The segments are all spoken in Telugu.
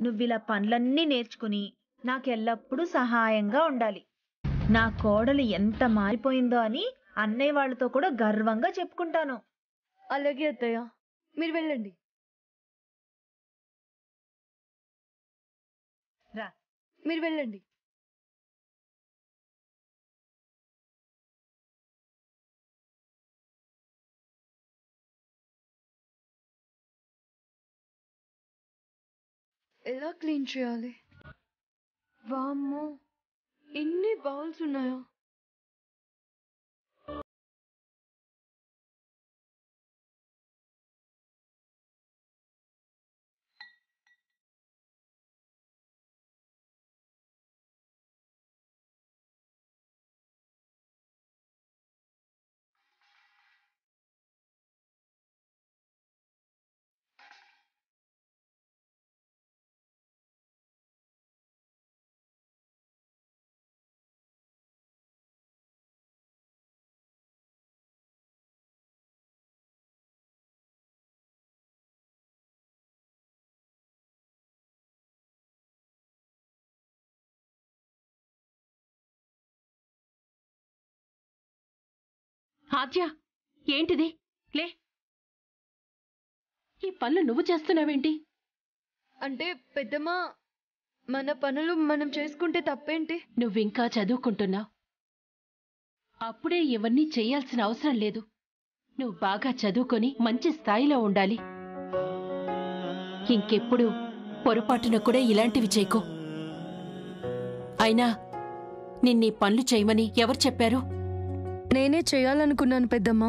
నువ్విలా పనులన్నీ నేర్చుకుని నాకెల్లప్పుడూ సహాయంగా ఉండాలి. నా కోడలు ఎంత మారిపోయిందో అని అన్నయ్య వాళ్ళతో కూడా గర్వంగా చెప్పుకుంటాను. అలాగే అత్తయ్య, మీరు వెళ్ళండి. రా. మీరు వెళ్ళండి. ఎలా క్లీన్ చేయాలి? వామ్మో, ఎన్ని బౌల్స్ ఉన్నాయో. ఆద్య, ఏంటిది? లే, ఈ పనులు నువ్వు చేస్తున్నావేంటి? అంటే పెద్దమ్మ, మన పనులు మనం చేసుకుంటే తప్పేంటి? నువ్వింకా చదువుకుంటున్నావు. అప్పుడే ఇవన్నీ చెయ్యాల్సిన అవసరం లేదు. నువ్వు బాగా చదువుకొని మంచి స్థాయిలో ఉండాలి. ఇంకెప్పుడు పొరపాటున కూడా ఇలాంటివి చేయకు. అయినా నిన్నీ పనులు చేయమని ఎవరు చెప్పారు? నేనే చేయాలనుకున్నాను పెద్దమ్మ.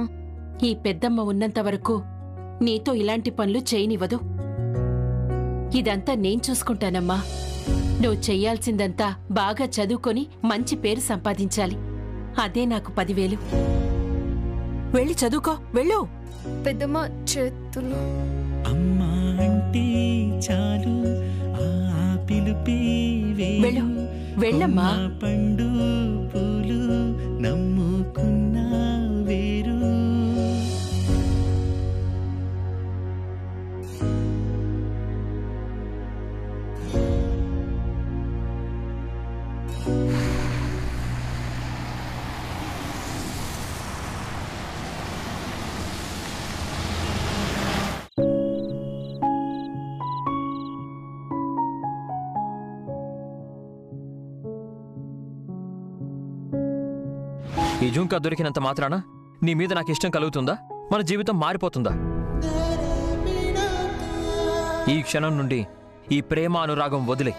ఈ పెద్దమ్మ ఉన్నంతవరకు నీతో ఇలాంటి పనులు చేయనివ్వదు. ఇదంతా నేను చూసుకుంటానమ్మా. నువ్వు చెయ్యాల్సిందంతా బాగా చదువుకొని మంచి పేరు సంపాదించాలి. అదే నాకు 10,000. వెళ్ళి చదువుకో, వెళ్ళు. పెద్దమ్మ చేతులు. అమ్మా అంటే చాలు ఆ పిలుపే వెళ్ళు, వెళ్ళమ్మా. పండు పూలు నమ్ముకున్నా వేరు. ఈ జుంకా దొరికినంత మాత్రాన నీ మీద నాకు ఇష్టం కలుగుతుందా? మన జీవితం మారిపోతుందా? ఈ క్షణం నుండి ఈ ప్రేమ అనురాగం వదిలే.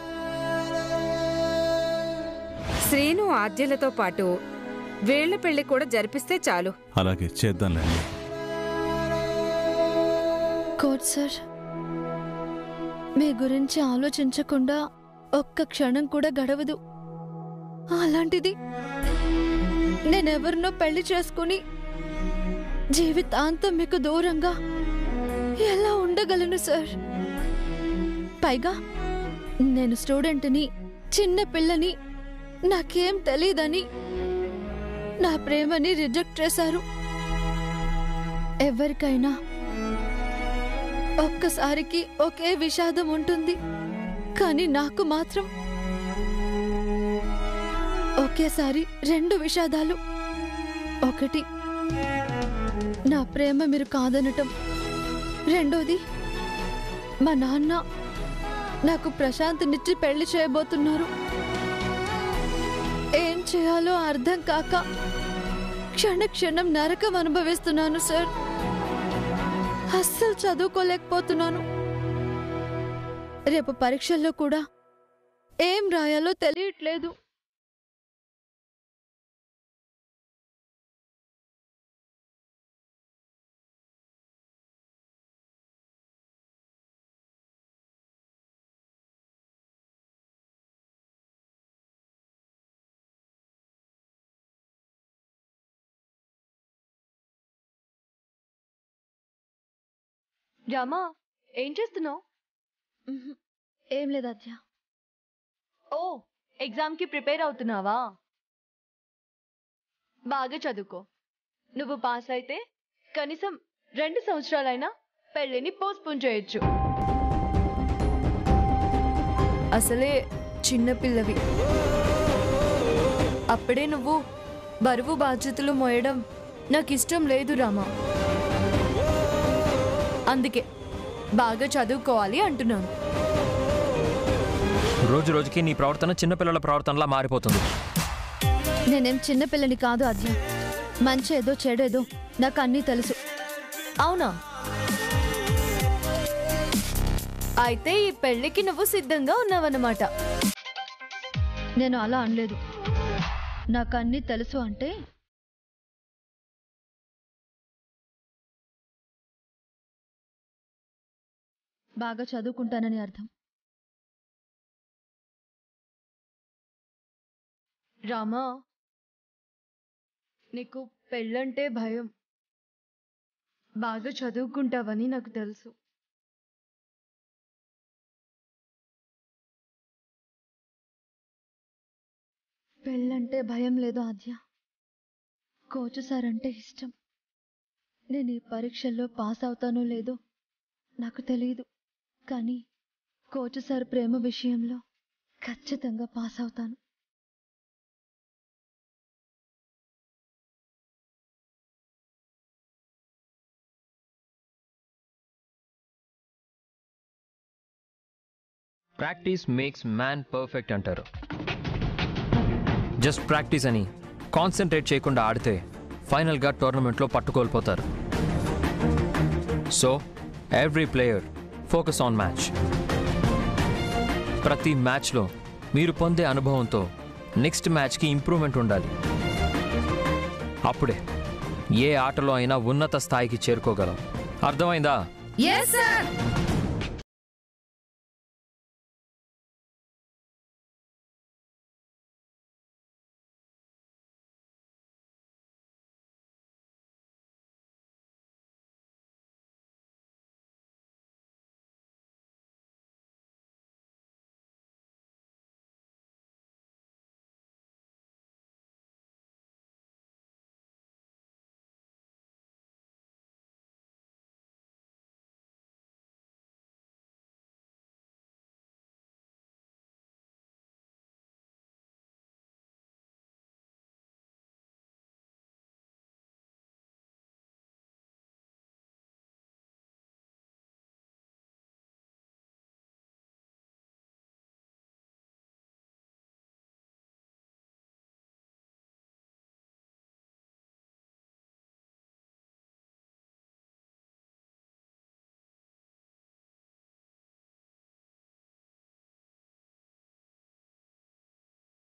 శ్రీను ఆద్యలతో పాటు వీళ్ల పెళ్లి కూడా జరిపిస్తే చాలు. అలాగే చేద్దాంలేండి. కోచ్ సార్, మీ గురించి ఆలోచించకుండా ఒక్క క్షణం కూడా గడవదు. అలాంటిది నేనెవరినో పెళ్లి చేసుకుని జీవితాంతం మీకు దూరంగా ఎలా ఉండగలను సార్? పైగా నేను స్టూడెంట్ని, చిన్న పిల్లని, నాకేం తెలీదని నా ప్రేమని రిజెక్ట్ చేశారు. ఎవరికైనా ఒక్కసారికి ఒకే విషాదం ఉంటుంది, కానీ నాకు మాత్రం ఒకేసారి 2 విషాదాలు. ఒకటి, నా ప్రేమ మీరు కాదనటం. రెండోది, మా నాన్న నాకు ప్రశాంతినిచ్చి పెళ్లి చేయబోతున్నారు. ఏం చేయాలో అర్థం కాక క్షణక్షణం నరకం అనుభవిస్తున్నాను సార్. అస్సలు చదువుకోలేకపోతున్నాను. రేపు పరీక్షల్లో కూడా ఏం రాయాలో తెలియట్లేదు. రామా, ఏం చేస్తున్నావు? ఏం లేదు అత్య. ఓ, ఎగ్జామ్కి ప్రిపేర్ అవుతున్నావా? బాగా చదువుకో. నువ్వు పాస్ అయితే కనీసం 2 సంవత్సరాలైనా పెళ్లిని పోస్ట్పోన్ చేయొచ్చు. అసలే చిన్నపిల్లవి. అప్పుడే నువ్వు బరువు బాధ్యతలు మోయడం నాకు ఇష్టం లేదు రామా. అందుకే బాగా చదువుకోవాలి అంటున్నాను. రోజు రోజుకి నీ ప్రవర్తన చిన్నపిల్లల ప్రవర్తనలా మారిపోతుంది. నేనేం చిన్నపిల్లని కాదు ఆద్య. మంచి ఏదో చెడేదో నాకు అన్నీ తెలుసు. అవునా? అయితే ఈ పెళ్లికి నువ్వు సిద్ధంగా ఉన్నావన్నమాట. నేను అలా అనలేదు. నాకు అన్నీ తెలుసు అంటే బాగా చదువుకుంటానని అర్థం. రామా, నీకు పెళ్ళంటే భయం. బాగా చదువుకుంటావని నాకు తెలుసు. పెళ్ళంటే భయం లేదు ఆద్య. కోచ్ సార్ అంటే ఇష్టం. నేను ఈ పరీక్షల్లో పాస్ అవుతానో లేదో నాకు తెలియదు, కానీ కోచ్ సార్ ప్రేమ విషయంలో ఖచ్చితంగా పాస్ అవుతాను. ప్రాక్టీస్ మేక్స్ మ్యాన్ పర్ఫెక్ట్ అంటారు. జస్ట్ ప్రాక్టీస్ అని కాన్సన్ట్రేట్ చేయకుండా ఆడితే ఫైనల్గా టోర్నమెంట్లో పట్టుకోల్పోతారు. So every player focus on match. ప్రతి మ్యాచ్లో మీరు పొందే అనుభవంతో నెక్స్ట్ మ్యాచ్కి ఇంప్రూవ్మెంట్ ఉండాలి. అప్పుడే ఏ ఆటలో అయినా ఉన్నత స్థాయికి చేరుకోగలం. అర్థమైందా?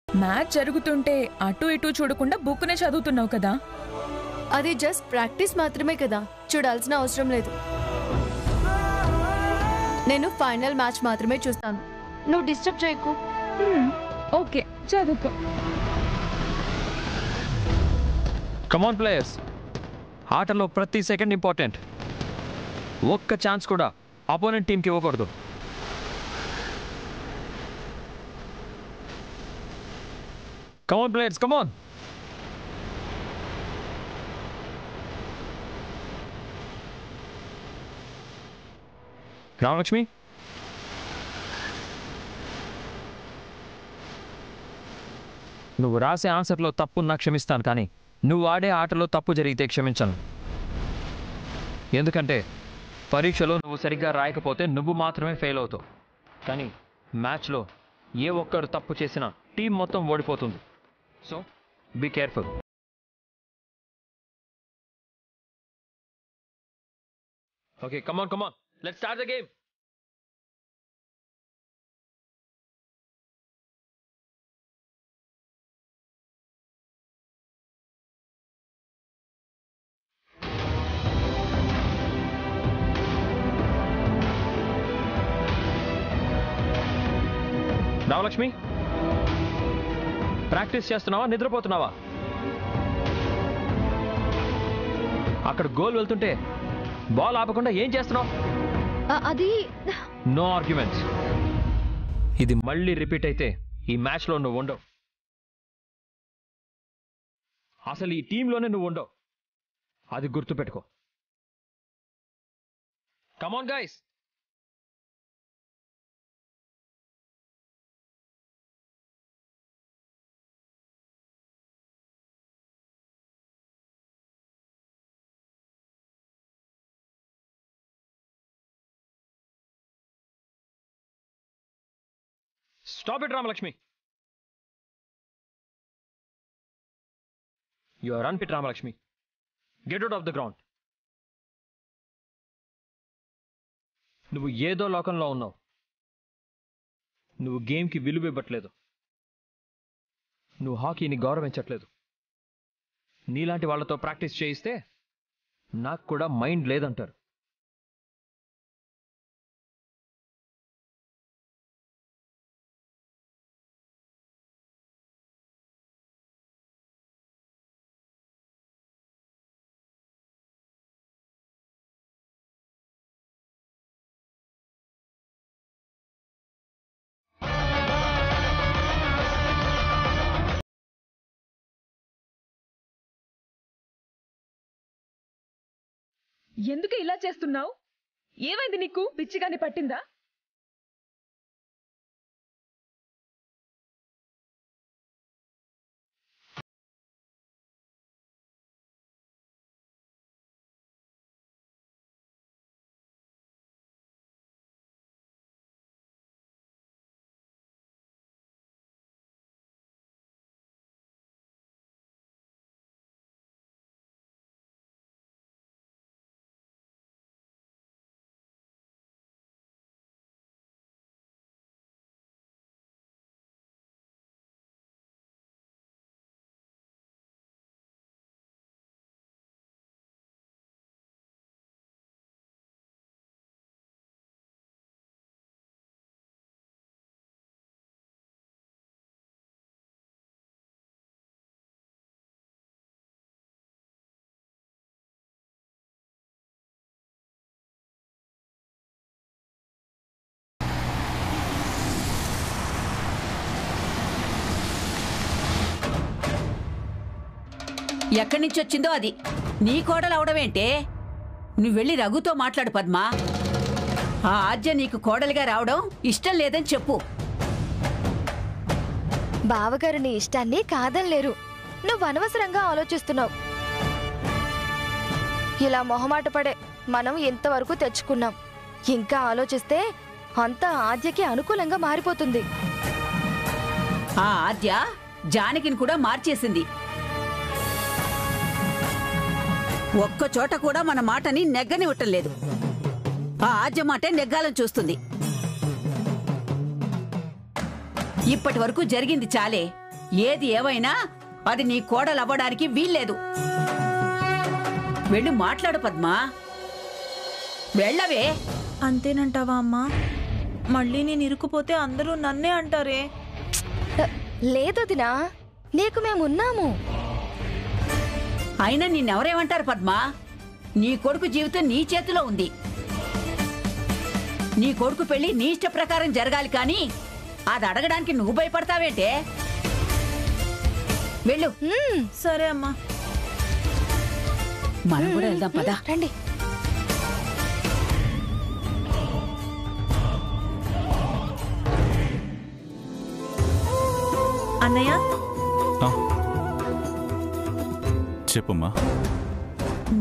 మ్యాచ్ జరుగుతుంటే అటు ఇటు చూడకుండా బుక్నే చదువుతున్నావు కదా. అది జస్ట్ ప్రాక్టీస్ మాత్రమే కదా, చూడాల్సిన అవసరం లేదు. నేను ఫైనల్ మ్యాచ్ మాత్రమే చూస్తాను. నువ్వు డిస్టర్బ్ చేయకు. ఓకే, చదువుకో. కమాన్ ప్లేయర్స్, ఆటలో ప్రతి సెకండ్ ఇంపార్టెంట్. ఒక్క ఛాన్స్ కూడా అపోనెంట్ టీంకి ఇవ్వకూడదు. Come on players, come on. Ramalakshmi, నువ్వు రాసే ఆన్సర్లో తప్పున్నా క్షమిస్తాను, కానీ నువ్వు ఆడే ఆటలో తప్పు జరిగితే క్షమించను. ఎందుకంటే పరీక్షలో నువ్వు సరిగ్గా రాయకపోతే నువ్వు మాత్రమే ఫెయిల్ అవుతావు, కానీ మ్యాచ్లో ఏ ఒక్కరు తప్పు చేసినా టీం మొత్తం ఓడిపోతుంది. So, be careful. Okay, come on. Let's start the game. Ramalakshmi, practice చేస్తున్నావా, నిద్రపోతున్నావా? అక్కడ గోల్ వెళ్తుంటే బాల్ ఆపకుండా ఏం చేస్తున్నావు? అది నో ఆర్గ్యుమెంట్స్. ఇది మళ్ళీ రిపీట్ అయితే ఈ మ్యాచ్లో నువ్వు ఉండవు. అసలు ఈ టీంలోనే నువ్వు ఉండవు. అది గుర్తుపెట్టుకో. Come on guys. Stop it, Ramalakshmi. You are unfit, Ramalakshmi. Get out of the ground. నువ్వు ఏదో లోకంలో ఉన్నావు. నువ్వు గేమ్కి విలువ ఇవ్వట్లేదు. నువ్వు హాకీని గౌరవించట్లేదు. నీలాంటి వాళ్ళతో ప్రాక్టీస్ చేయిస్తే నాకు కూడా మైండ్ లేదంటారు. ఎందుకు ఇలా చేస్తున్నావు? ఏమైంది నీకు? పిచ్చిగాని పట్టిందా? ఎక్కడి నుంచి వచ్చిందో అది నీ కోడలు అవడమేంటే? నువ్వు వెళ్ళి రఘుతో మాట్లాడు పద్మా. ఆ ఆద్య నీకు కోడలిగా రావడం ఇష్టం లేదని చెప్పు. బావగారు నీ ఇష్టాన్ని కాదనలేరు. నువ్వు అనవసరంగా ఆలోచిస్తున్నావు. ఇలా మొహమాట పడే మనం ఎంతవరకు తెచ్చుకున్నాం. ఇంకా ఆలోచిస్తే అంతా ఆద్యకి అనుకూలంగా మారిపోతుంది. ఆ ఆద్య జానకిని కూడా మార్చేసింది. ఒక్క చోట కూడా మన మాటని నెగ్గనివ్వటం లేదు. ఆ ఆద్య మాటే నెగ్గాలని చూస్తుంది. ఇప్పటి వరకు జరిగింది చాలే. ఏది ఏమైనా అది నీ కోడలు అవ్వడానికి వీల్లేదు. వెళ్ళి మాట్లాడు పద్మా. వెళ్ళవే. అంతేనంటావా అమ్మా? మళ్ళీ నేను ఇరుక్కుపోతే అందరూ నన్నే అంటారే. లేదొదినా, నీకు మేమున్నాము. అయినా నిన్నెవరేమంటారు పద్మా? నీ కొడుకు జీవితం నీ చేతిలో ఉంది. నీ కొడుకు పెళ్లి నీ ఇష్ట ప్రకారం జరగాలి కానీ అది అడగడానికి నువ్వు భయపడతావేంటే? వెళ్ళు. సరే అమ్మా. మనం కూడా వెళ్దాం పదా. రండి. అన్నయ్య, చెప్పమ్మా.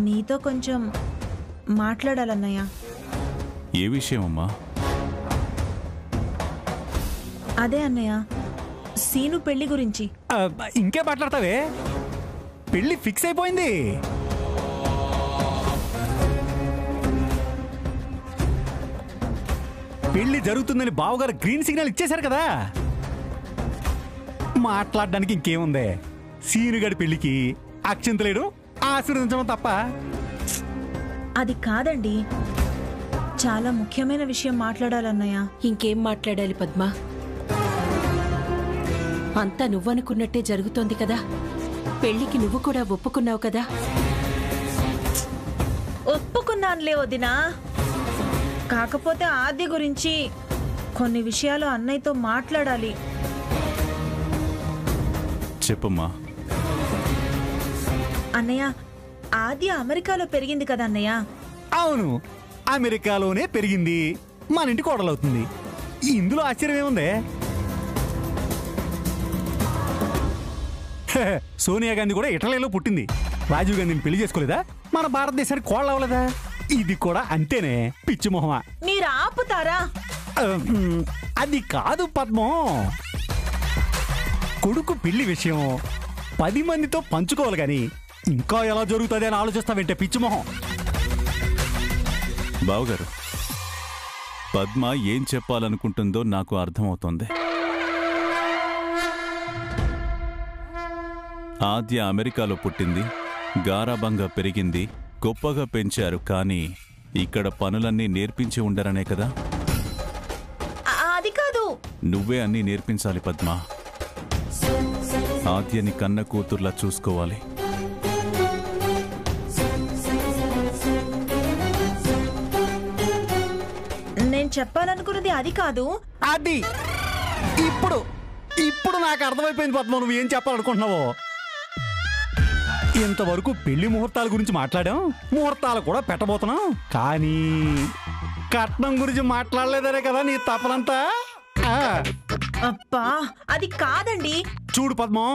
నీతో కొంచెం మాట్లాడాలన్నయ్య. ఏ విషయం అమ్మా? అదే అన్నయ్య, సీను పెళ్లి గురించి. ఇంకే మాట్లాడతావే? పెళ్లి ఫిక్స్ అయిపోయింది. పెళ్లి జరుగుతుందని బావగారు గ్రీన్ సిగ్నల్ ఇచ్చేశారు కదా. మాట్లాడడానికి ఇంకేముంది? సీనుగడి పెళ్లికి అక్షింతలేడు ఆశీర్వదించడం తప్ప. అది కాదండి, చాలా ముఖ్యమైన విషయం మాట్లాడాలన్నయ్య. ఇంకేం మాట్లాడాలి పద్మా? అంతా నువ్వనుకున్నట్టే జరుగుతోంది కదా. పెళ్లికి నువ్వు కూడా ఒప్పుకున్నావు కదా. ఒప్పుకున్నానులే వదినా. కాకపోతే ఆది గురించి కొన్ని విషయాలు అన్నయ్యతో మాట్లాడాలి. చెప్పమ్మా. అన్నయ్య, ఆది అమెరికాలో పెరిగింది కదా అన్నయ్య. అవును, అమెరికాలోనే పెరిగింది. మన ఇంటి కోడలవుతుంది. ఇందులో ఆశ్చర్యం ఏముంది? సోనియా గాంధీ కూడా ఇటలీలో పుట్టింది. రాజీవ్ గాంధీని పెళ్లి చేసుకోలేదా? మన భారతదేశానికి కోడలు అవ్వలేదా? ఇది కూడా అంతేనే, పిచ్చి మొహమా. మీరు ఆపుతారా? అది కాదు పద్మం. కొడుకు పెళ్లి విషయం 10 మందితో పంచుకోవాలి గాని ఇంకా ఎలా జరుగుతుంది అని ఆలోచిస్తావంటే పిచ్చిమొహం. బావగారు, పద్మ ఏం చెప్పాలనుకుంటుందో నాకు అర్థమవుతోంది. ఆద్య అమెరికాలో పుట్టింది, గారాబంగా పెరిగింది, గొప్పగా పెంచారు. కానీ ఇక్కడ పనులన్నీ నేర్పించి ఉండరనే కదా? అది కాదు. నువ్వే అన్నీ నేర్పించాలి పద్మ. ఆద్యని కన్న కూతుర్లా చూసుకోవాలి. నేను చెప్పాలనుకున్నది అది కాదు. అది ఇప్పుడు నాకు అర్థమైపోయింది పద్మ, నువ్వు ఏం చెప్పాలనుకుంటున్నావో. ఇంతవరకు పెళ్లి ముహూర్తాల గురించి మాట్లాడాం, ముహూర్తాలు కూడా పెట్టబోతున్నాం. కానీ కట్నం గురించి మాట్లాడలేదనే కదా నీ తపనంతా. అబ్బా అది కాదండి. చూడు పద్మం,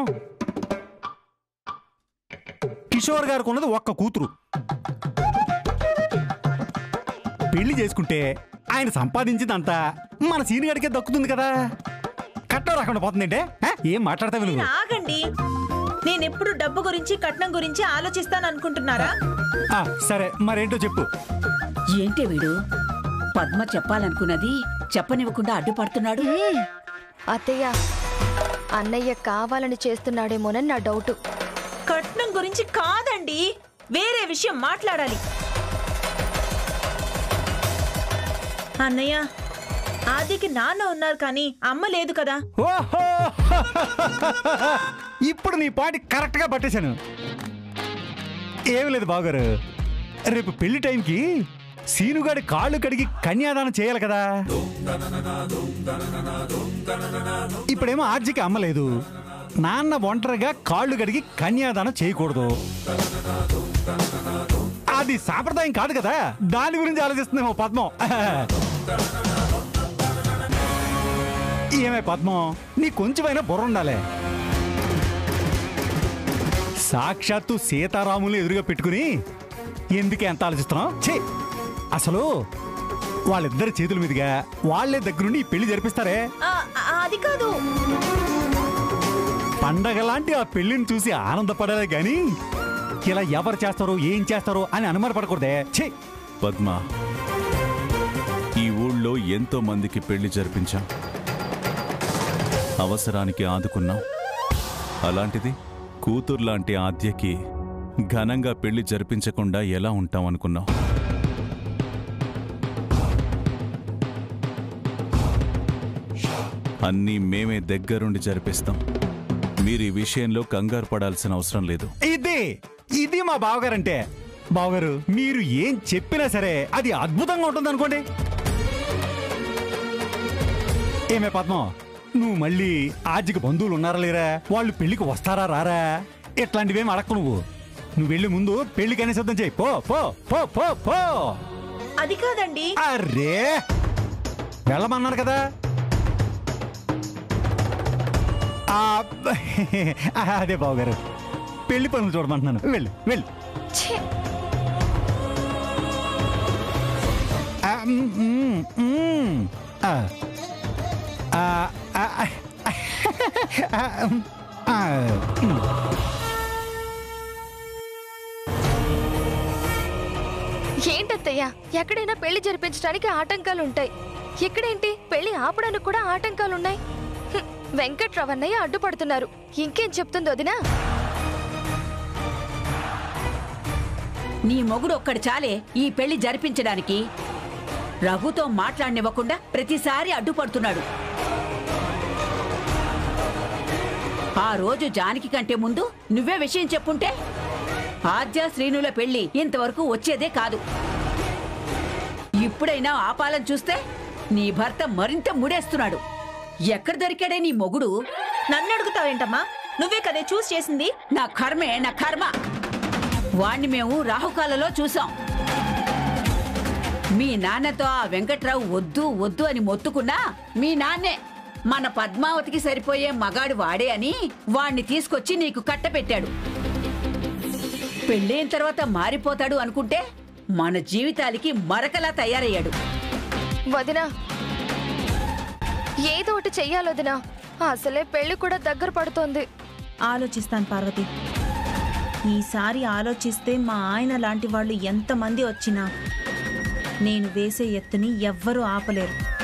కిషోర్ గారికి ఉన్నది ఒక్క కూతురు. పెళ్లి చేసుకుంటే ఆయన సంపాదించిందంతా మన సీనియర్కే దక్కుతుంది కదా. కట్నం రాకుండా పోతుందంటే ఏం మాట్లాడతావు నువ్వు? ఆగండి. నేనెప్పుడు డబ్బు గురించి కట్నం గురించి ఆలోచిస్తాను అనుకుంటున్నారా? సరే మరేంటో చెప్పు. ఏంటి వీడు పద్మ చెప్పాలనుకున్నది చెప్పనివ్వకుండా అడ్డుపడుతున్నాడు? అత్తయ్య, అన్నయ్య కావాలని చేస్తున్నాడేమోనని నా డౌట్. కట్నం గురించి కాదండి, వేరే విషయం మాట్లాడాలి. అన్నయ్య, ఆదికి నాన్న ఉన్నారు కానీ అమ్మ లేదు కదా. ఓహో, ఇప్పుడు నీ పాయింట్ కరెక్ట్ గా పట్టేశాను. ఏమి లేదు బావగారు, రేపు పెళ్లి టైంకి సీనుగాడి కాళ్ళు కడిగి కన్యాదానం చేయాలి కదా. ఇప్పుడేమో ఆర్జికి అమ్మలేదు, నాన్న ఒంటరిగా కాళ్ళు కడిగి కన్యాదానం చేయకూడదు. అది సాంప్రదాయం కాదు కదా, దాని గురించి ఆలోచిస్తుందేమో పద్మం. ఏమే పద్మం, నీ కొంచెమైనా బుర్ర ఉండాలి. సాక్షాత్తు సీతారాములు ఎదురుగా పెట్టుకుని ఎందుకే ఎంత ఆలోచిస్తున్నావు? ఛీ, అసలు వాళ్ళిద్దరి చేతుల మీదుగా వాళ్లే దగ్గరుండి ఈ పెళ్లి జరిపిస్తారే. అది కాదు. పండగ లాంటి ఆ పెళ్లిని చూసి ఆనందపడాలే గాని ఇలా ఎవరు చేస్తారో ఏం చేస్తారో అని అనుమానపడకూడదే. ఛీ పద్మ, ఈ ఊళ్ళో ఎంతో మందికి పెళ్లి జరిపించాం, అవసరానికి ఆదుకున్నాం. అలాంటిది కూతుర్లాంటి ఆద్యకి ఘనంగా పెళ్లి జరిపించకుండా ఎలా ఉంటాం అనుకున్నాం? అన్నీ మేమే దగ్గరుండి జరిపిస్తాం. మీరు ఈ విషయంలో కంగారు పడాల్సిన అవసరం లేదు. ఇది మా బావగారంటే. బావగారు, మీరు ఏం చెప్పినా సరే అది అద్భుతంగా ఉంటుంది అనుకోండి. ఏమే పద్మం, నువ్వు మళ్ళీ ఆర్జికి బంధువులు ఉన్నారా లేరా, వాళ్ళు పెళ్లికి వస్తారా రారా, ఇట్లాంటివేం అడక్కు. నువ్వు వెళ్ళి ముందు పెళ్లికనే సిద్ధం చేయి. పో పో పో పో పో. అది కాదండి. అరే, వెళ్ళమన్నారు కదా. అదే బావగారు, పెళ్లి పనులు చూడమంటున్నాను. వెళ్ళు వెళ్ళు. ఏంటత్తయ్య, ఎక్కడైనా పెళ్లి జరిపించడానికి ఆటంకాలు ఉంటాయి. ఇక్కడేంటి పెళ్లి ఆపడానికి కూడా ఆటంకాలున్నాయి. వెంకట్రావన్నయ్య అడ్డుపడుతున్నారు. ఇంకేం చెప్తుందో వదినా? నీ మొగుడు ఒక్కడు చాలే ఈ పెళ్లి జరిపించడానికి. రఘుతో మాట్లాడనివ్వకుండా ప్రతిసారి అడ్డుపడుతున్నాడు. ఆ రోజు జానకి కంటే ముందు నువ్వే విషయం చెప్పుంటే ఆద్య శ్రీనుల పెళ్లి ఇంతవరకు వచ్చేదే కాదు. ఇప్పుడైనా ఆపాలని చూస్తే నీ భర్త మరింత ముడేస్తున్నాడు. ఎక్కడ దొరికాడే నీ మొగుడు? నన్ను అడుగుతావేంటమ్మా? నువ్వే కదే చూసి చేసింది. నా కర్మే, నా కర్మ. వాణ్ణి మేము రాహుకాలలో చూసాం. మీ నాన్నతో ఆ వెంకట్రావు వద్దు వద్దు అని మొత్తుకున్నా మీ నాన్నే మన పద్మావతికి సరిపోయే మగాడు వాడే అని వాణ్ణి తీసుకొచ్చి నీకు కట్టపెట్టాడు. పెళ్ళైన తర్వాత మారిపోతాడు అనుకుంటే మన జీవితాలకి మరకలా తయారయ్యాడు. వదినా, ఏదో ఒకటి చెయ్యాలొదినా. అసలే పెళ్లి కూడా దగ్గర పడుతోంది. ఆలోచిస్తాను పార్వతి. ఈసారి ఆలోచిస్తే మా ఆయన లాంటి వాళ్ళు ఎంతమంది వచ్చినా నేను వేసే ఎత్తుని ఎవ్వరూ ఆపలేరు.